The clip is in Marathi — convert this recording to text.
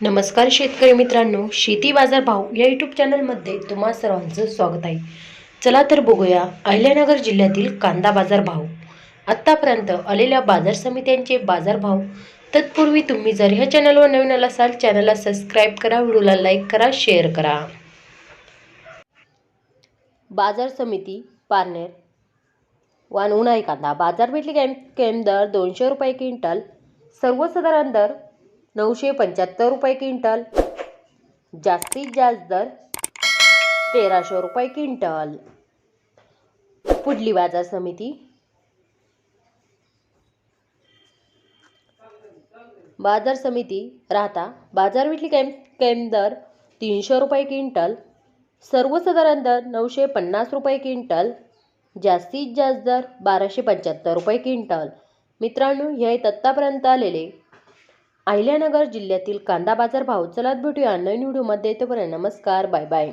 नमस्कार शेतकरी मित्रांनो, शेती बाजार भाव या यूट्यूब चॅनलमध्ये तुम्हा सर्वांचं स्वागत आहे। चला तर बघूया अहिल्यानगर जिल्ह्यातील कांदा बाजार भाव। आत्तापर्यंत आलेल्या बाजार समित्यांचे बाजार भाव। तत्पूर्वी तुम्ही जर ह्या चॅनलवर नवीन असाल चॅनलला सबस्क्राईब करा, व्हिडिओला लाईक करा, शेअर करा। बाजार समिती पारनेर उन्हाळी कांदा बाजारपेठेतील कॅम दर 200 रुपये क्विंटल, सर्वसाधारण दर 975 रुपये क्विंटल, जास्तीत जास्त दर 1300 रुपये क्विंटल। पुढली बाजार समिती राहता बाजारपेठेतील कॅम दर 300 रुपये क्विंटल, सर्वसाधारण दर 950 रुपये क्विंटल, जास्तीत जास्त दर 1275 रुपये क्विंटल। मित्रांनो, हे आहेत आत्तापर्यंत आलेले अहिल्यानगर जिल्ह्यातील कांदा बाजार भाव। चला भेटूया नवीन व्हिडिओमध्ये, तोपर्यंत नमस्कार, बाय बाय।